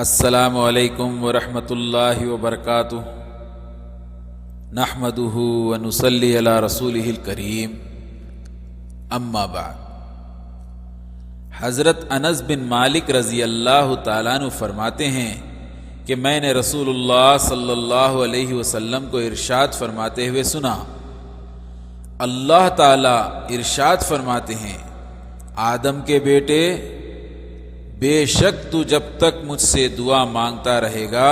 السلام علیکم ورحمۃ اللہ وبرکاتہ۔ نحمدہ ونصلی علی رسولہ الکریم، اما بعد۔ حضرت انس بن مالک رضی اللہ تعالیٰ عنہ فرماتے ہیں کہ میں نے رسول اللہ صلی اللہ علیہ وسلم کو ارشاد فرماتے ہوئے سنا، اللہ تعالیٰ ارشاد فرماتے ہیں، آدم کے بیٹے، بے شک تو جب تک مجھ سے دعا مانگتا رہے گا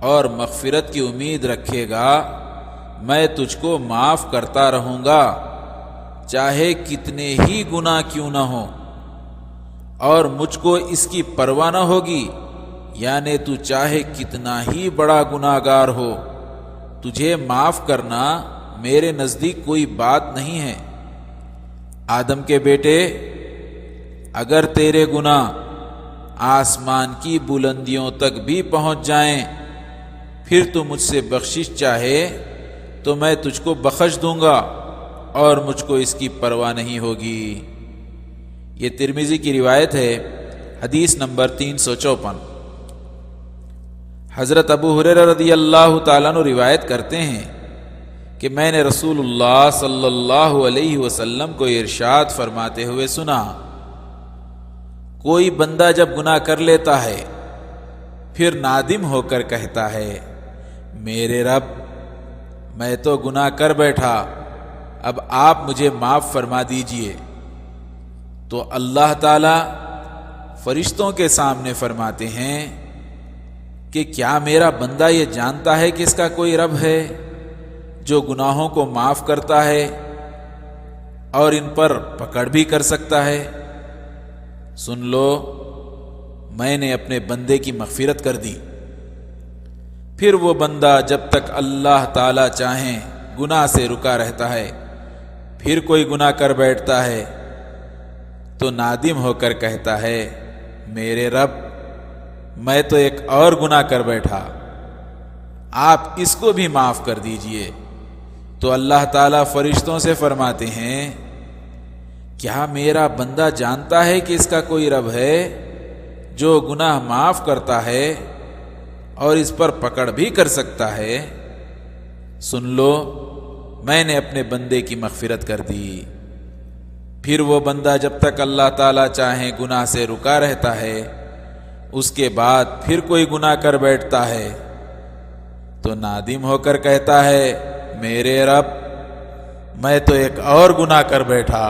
اور مغفرت کی امید رکھے گا، میں تجھ کو معاف کرتا رہوں گا، چاہے کتنے ہی گناہ کیوں نہ ہوں، اور مجھ کو اس کی پرواہ نہ ہوگی، یعنی تو چاہے کتنا ہی بڑا گناہ گار ہو، تجھے معاف کرنا میرے نزدیک کوئی بات نہیں ہے۔ آدم کے بیٹے، اگر تیرے گناہ آسمان کی بلندیوں تک بھی پہنچ جائیں، پھر تو مجھ سے بخشش چاہے تو میں تجھ کو بخش دوں گا اور مجھ کو اس کی پرواہ نہیں ہوگی۔ یہ ترمذی کی روایت ہے، حدیث نمبر 354۔ حضرت ابو ہریرہ رضی اللہ تعالیٰ عنہ روایت کرتے ہیں کہ میں نے رسول اللہ صلی اللہ علیہ وسلم کو ارشاد فرماتے ہوئے سنا، کوئی بندہ جب گناہ کر لیتا ہے پھر نادم ہو کر کہتا ہے، میرے رب، میں تو گناہ کر بیٹھا، اب آپ مجھے معاف فرما دیجئے، تو اللہ تعالی فرشتوں کے سامنے فرماتے ہیں کہ کیا میرا بندہ یہ جانتا ہے کہ اس کا کوئی رب ہے جو گناہوں کو معاف کرتا ہے اور ان پر پکڑ بھی کر سکتا ہے؟ سن لو، میں نے اپنے بندے کی مغفرت کر دی۔ پھر وہ بندہ جب تک اللہ تعالی چاہیں گناہ سے رکا رہتا ہے، پھر کوئی گناہ کر بیٹھتا ہے تو نادم ہو کر کہتا ہے، میرے رب، میں تو ایک اور گناہ کر بیٹھا، آپ اس کو بھی معاف کر دیجئے، تو اللہ تعالیٰ فرشتوں سے فرماتے ہیں، کیا میرا بندہ جانتا ہے کہ اس کا کوئی رب ہے جو گناہ معاف کرتا ہے اور اس پر پکڑ بھی کر سکتا ہے؟ سن لو، میں نے اپنے بندے کی مغفرت کر دی۔ پھر وہ بندہ جب تک اللہ تعالیٰ چاہیں گناہ سے رکا رہتا ہے، اس کے بعد پھر کوئی گناہ کر بیٹھتا ہے تو نادم ہو کر کہتا ہے، میرے رب، میں تو ایک اور گناہ کر بیٹھا،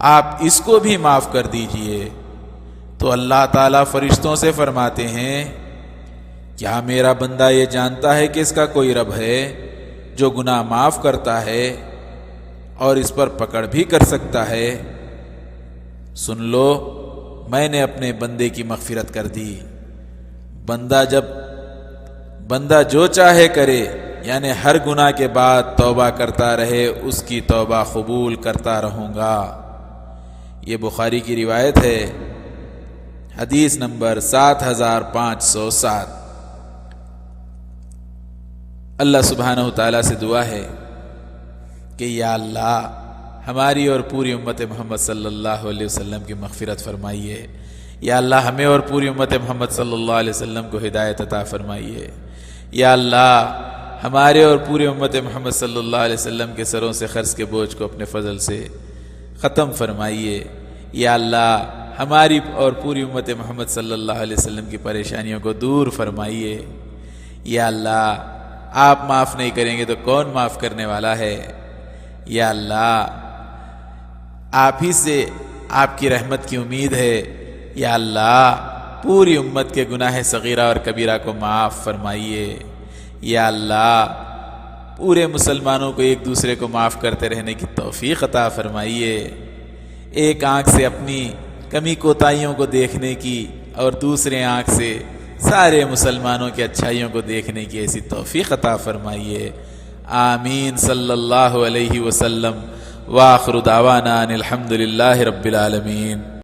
آپ اس کو بھی معاف کر دیجئے، تو اللہ تعالیٰ فرشتوں سے فرماتے ہیں، کیا میرا بندہ یہ جانتا ہے کہ اس کا کوئی رب ہے جو گناہ معاف کرتا ہے اور اس پر پکڑ بھی کر سکتا ہے؟ سن لو، میں نے اپنے بندے کی مغفرت کر دی۔ بندہ جو چاہے کرے، یعنی ہر گناہ کے بعد توبہ کرتا رہے، اس کی توبہ قبول کرتا رہوں گا۔ یہ بخاری کی روایت ہے، حدیث نمبر 7507۔ اللہ سبحانہ وتعالیٰ سے دعا ہے کہ یا اللہ، ہماری اور پوری امت محمد صلی اللہ علیہ وسلم کی مغفرت فرمائیے۔ یا اللہ، ہمیں اور پوری امت محمد صلی اللہ علیہ وسلم کو ہدایت عطا فرمائیے۔ یا اللہ، ہمارے اور پوری امت محمد صلی اللہ علیہ وسلم کے سروں سے قرض کے بوجھ کو اپنے فضل سے ختم فرمائیے۔ یا اللہ، ہماری اور پوری امت محمد صلی اللہ علیہ وسلم کی پریشانیوں کو دور فرمائیے۔ یا اللہ، آپ معاف نہیں کریں گے تو کون معاف کرنے والا ہے؟ یا اللہ، آپ ہی سے آپ کی رحمت کی امید ہے۔ یا اللہ، پوری امت کے گناہ صغیرہ اور کبیرہ کو معاف فرمائیے۔ یا اللہ، پورے مسلمانوں کو ایک دوسرے کو معاف کرتے رہنے کی توفیق عطا فرمائیے۔ ایک آنکھ سے اپنی کمی کوتاہیوں کو دیکھنے کی اور دوسرے آنکھ سے سارے مسلمانوں کی اچھائیوں کو دیکھنے کی ایسی توفیق عطا فرمائیے۔ آمین صلی اللہ علیہ وسلم۔ وآخر دعوانا ان الحمد للہ رب العالمین۔